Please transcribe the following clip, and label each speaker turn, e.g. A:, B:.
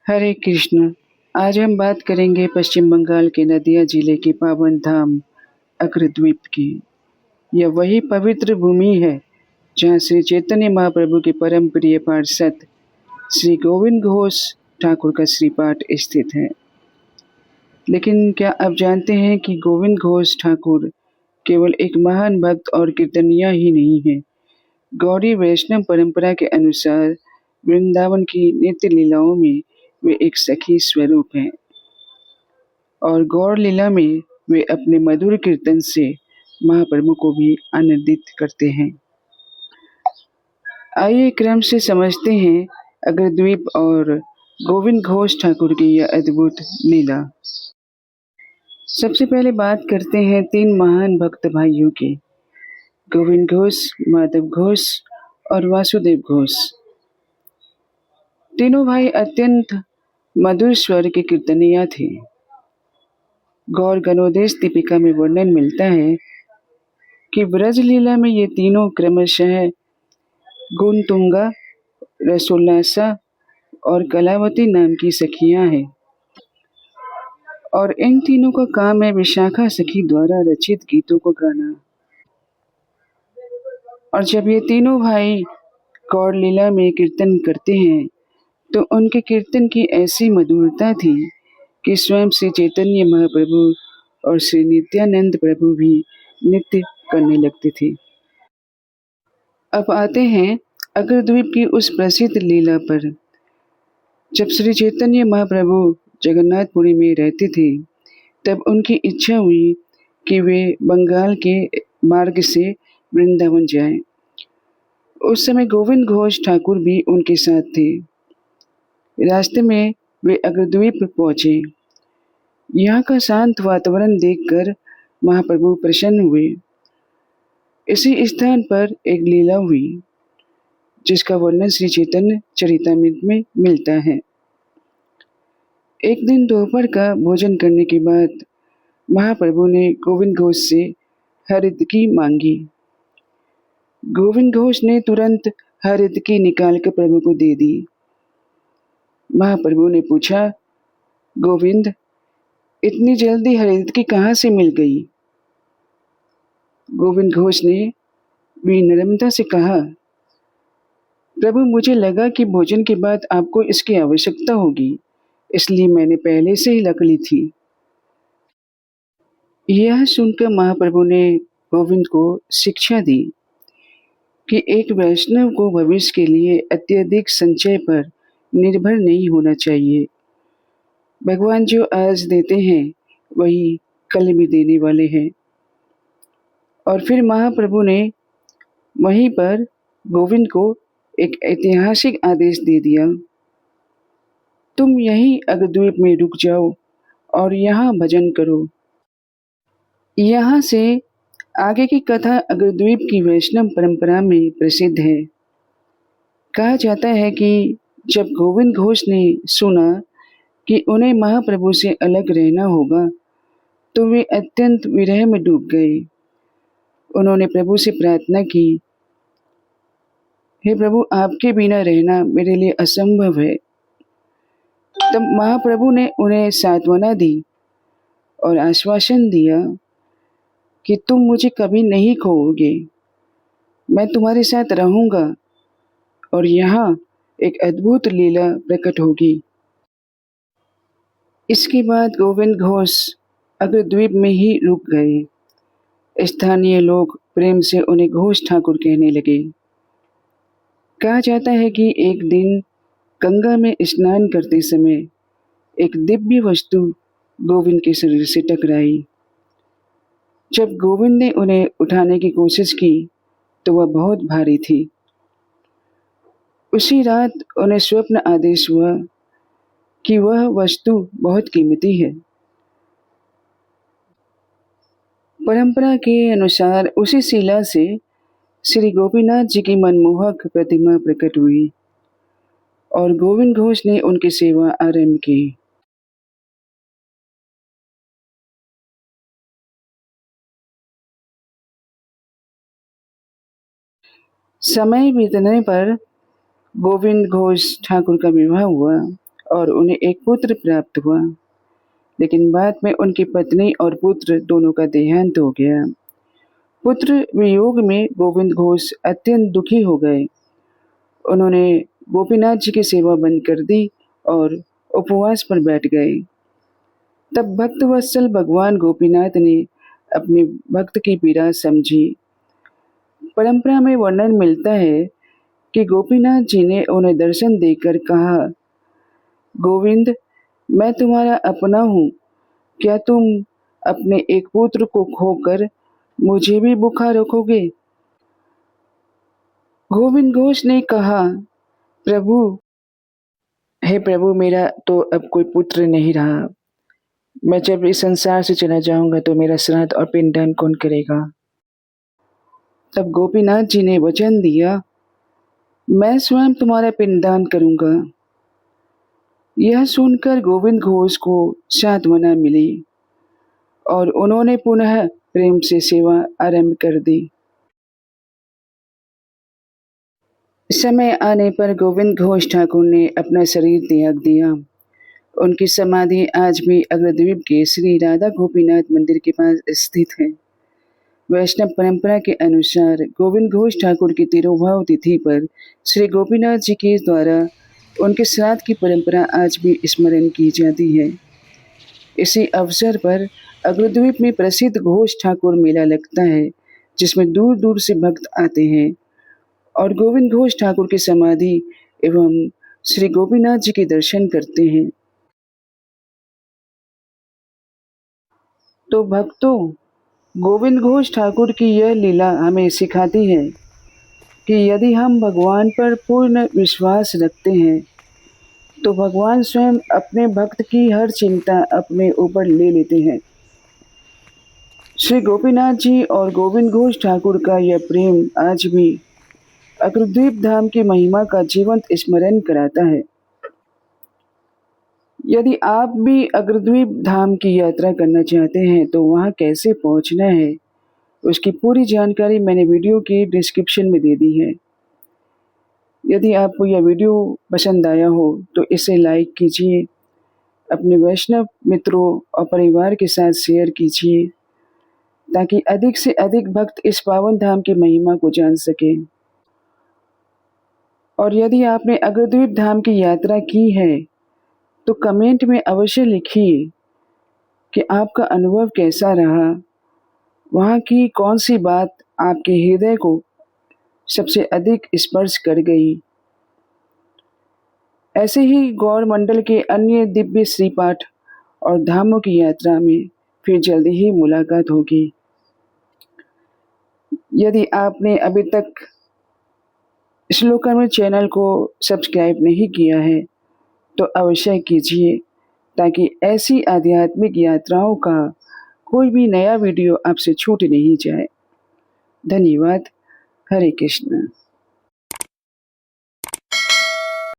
A: हरे कृष्ण। आज हम बात करेंगे पश्चिम बंगाल के नदिया जिले के पावन धाम अग्रद्वीप की। यह वही पवित्र भूमि है जहाँ श्री चैतन्य महाप्रभु के परम प्रिय पार्षद श्री गोविंद घोष ठाकुर का श्रीपाठ स्थित है। लेकिन क्या आप जानते हैं कि गोविंद घोष ठाकुर केवल एक महान भक्त और कीर्तनिया ही नहीं है। गौड़ी वैष्णव परंपरा के अनुसार वृंदावन की नित्य लीलाओं में वे एक सखी स्वरूप हैं और गौर लीला में वे अपने मधुर कीर्तन से महाप्रभु को भी आनंदित करते हैं। आइए क्रम से समझते हैं अग्रद्वीप और गोविंद घोष ठाकुर की यह अद्भुत लीला। सबसे पहले बात करते हैं तीन महान भक्त भाइयों की, गोविंद घोष, माधव घोष और वासुदेव घोष। तीनों भाई अत्यंत मधुर स्वर के कीर्तनिया थे। गौर गणोदेश दीपिका में वर्णन मिलता है कि ब्रज लीला में ये तीनों क्रमशः गुणतुंगा, रसोल्लासा और कलावती नाम की सखियां हैं और इन तीनों का काम है विशाखा सखी द्वारा रचित गीतों को गाना। और जब ये तीनों भाई गौर लीला में कीर्तन करते हैं तो उनके कीर्तन की ऐसी मधुरता थी कि स्वयं श्री चैतन्य महाप्रभु और श्री नित्यानंद प्रभु भी नृत्य करने लगते थे। अब आते हैं अग्रद्वीप की उस प्रसिद्ध लीला पर। जब श्री चैतन्य महाप्रभु जगन्नाथपुरी में रहते थे तब उनकी इच्छा हुई कि वे बंगाल के मार्ग से वृंदावन जाएं। उस समय गोविंद घोष ठाकुर भी उनके साथ थे। रास्ते में वे अग्रद्वीप पहुंचे। यहाँ का शांत वातावरण देखकर महाप्रभु प्रसन्न हुए। इसी स्थान पर एक लीला हुई जिसका वर्णन श्री चैतन्य चरितामृत में मिलता है। एक दिन दोपहर का भोजन करने के बाद महाप्रभु ने गोविंद घोष से हरिद्रकी मांगी। गोविंद घोष ने तुरंत हरिद्रकी निकालकर प्रभु को दे दी। महाप्रभु ने पूछा, गोविंद, इतनी जल्दी हरिद्रकी कहाँ से मिल गई? गोविंद घोष ने विनम्रता से कहा, प्रभु, मुझे लगा कि भोजन के बाद आपको इसकी आवश्यकता होगी, इसलिए मैंने पहले से ही रख ली थी। यह सुनकर महाप्रभु ने गोविंद को शिक्षा दी कि एक वैष्णव को भविष्य के लिए अत्यधिक संचय पर निर्भर नहीं होना चाहिए। भगवान जो आज देते हैं वही कल भी देने वाले हैं। और फिर महाप्रभु ने वहीं पर गोविंद को एक ऐतिहासिक आदेश दे दिया, तुम यहीं अग्रद्वीप में रुक जाओ और यहाँ भजन करो। यहाँ से आगे की कथा अग्रद्वीप की वैष्णव परंपरा में प्रसिद्ध है। कहा जाता है कि जब गोविंद घोष ने सुना कि उन्हें महाप्रभु से अलग रहना होगा तो वे अत्यंत विरह में डूब गए। उन्होंने प्रभु से प्रार्थना की, हे प्रभु, आपके बिना रहना मेरे लिए असंभव है। तब महाप्रभु ने उन्हें सांत्वना दी और आश्वासन दिया कि तुम मुझे कभी नहीं खोओगे, मैं तुम्हारे साथ रहूंगा और यहाँ एक अद्भुत लीला प्रकट होगी। इसके बाद गोविंद घोष अग्रद्वीप में ही रुक गए। स्थानीय लोग प्रेम से उन्हें घोष ठाकुर कहने लगे। कहा जाता है कि एक दिन गंगा में स्नान करते समय एक दिव्य वस्तु गोविंद के शरीर से टकराई। जब गोविंद ने उन्हें उठाने की कोशिश की तो वह बहुत भारी थी। उसी रात उन्हें स्वप्न आदेश हुआ कि वह वस्तु बहुत कीमती है। परंपरा के अनुसार उसी शिला से श्री गोपीनाथ जी की मनमोहक प्रतिमा प्रकट हुई और गोविंद घोष ने उनकी सेवा आरंभ की। समय बीतने पर गोविंद घोष ठाकुर का विवाह हुआ और उन्हें एक पुत्र प्राप्त हुआ। लेकिन बाद में उनकी पत्नी और पुत्र दोनों का देहांत हो गया। पुत्र वियोग में गोविंद घोष अत्यंत दुखी हो गए। उन्होंने गोपीनाथ जी की सेवा बंद कर दी और उपवास पर बैठ गए। तब भक्त वत्सल भगवान गोपीनाथ ने अपने भक्त की पीड़ा समझी। परंपरा में वर्णन मिलता है कि गोपीनाथ जी ने उन्हें दर्शन देकर कहा, गोविंद, मैं तुम्हारा अपना हूँ, क्या तुम अपने एक पुत्र को खोकर मुझे भी भूखा रखोगे? गोविंद घोष ने कहा, प्रभु, हे प्रभु, मेरा तो अब कोई पुत्र नहीं रहा। मैं जब इस संसार से चला जाऊंगा तो मेरा श्राद्ध और पिंडदान कौन करेगा? तब गोपीनाथ जी ने वचन दिया, मैं स्वयं तुम्हारा पिंडदान करूंगा। यह सुनकर गोविंद घोष को सांत्वना मिली और उन्होंने पुनः प्रेम से सेवा आरंभ कर दी। समय आने पर गोविंद घोष ठाकुर ने अपना शरीर त्याग दिया। उनकी समाधि आज भी अग्रद्वीप के श्री राधा गोपीनाथ मंदिर के पास स्थित है। वैष्णव परंपरा के अनुसार गोविंद घोष ठाकुर की तिरुभाव तिथि पर श्री गोपीनाथ जी के द्वारा उनके श्राद्ध की परंपरा आज भी स्मरण की जाती है। इसी अवसर पर अग्रद्वीप में प्रसिद्ध घोष ठाकुर मेला लगता है, जिसमें दूर दूर से भक्त आते हैं और गोविंद घोष ठाकुर की समाधि एवं श्री गोपीनाथ जी के दर्शन करते हैं। तो भक्तों, गोविंद घोष ठाकुर की यह लीला हमें सिखाती है कि यदि हम भगवान पर पूर्ण विश्वास रखते हैं तो भगवान स्वयं अपने भक्त की हर चिंता अपने ऊपर ले लेते हैं। श्री गोपीनाथ जी और गोविंद घोष ठाकुर का यह प्रेम आज भी अग्रद्वीप धाम की महिमा का जीवंत स्मरण कराता है। यदि आप भी अग्रद्वीप धाम की यात्रा करना चाहते हैं तो वहाँ कैसे पहुँचना है, उसकी पूरी जानकारी मैंने वीडियो की डिस्क्रिप्शन में दे दी है। यदि आपको यह वीडियो पसंद आया हो तो इसे लाइक कीजिए, अपने वैष्णव मित्रों और परिवार के साथ शेयर कीजिए ताकि अधिक से अधिक भक्त इस पावन धाम की महिमा को जान सकें। और यदि आपने अग्रद्वीप धाम की यात्रा की है तो कमेंट में अवश्य लिखिए कि आपका अनुभव कैसा रहा, वहाँ की कौन सी बात आपके हृदय को सबसे अधिक स्पर्श कर गई। ऐसे ही गौर मंडल के अन्य दिव्य श्री पाठ और धामों की यात्रा में फिर जल्दी ही मुलाकात होगी। यदि आपने अभी तक श्लोकामृत चैनल को सब्सक्राइब नहीं किया है तो अवश्य कीजिए ताकि ऐसी आध्यात्मिक यात्राओं का कोई भी नया वीडियो आपसे छूट नहीं जाए। धन्यवाद। हरे कृष्ण।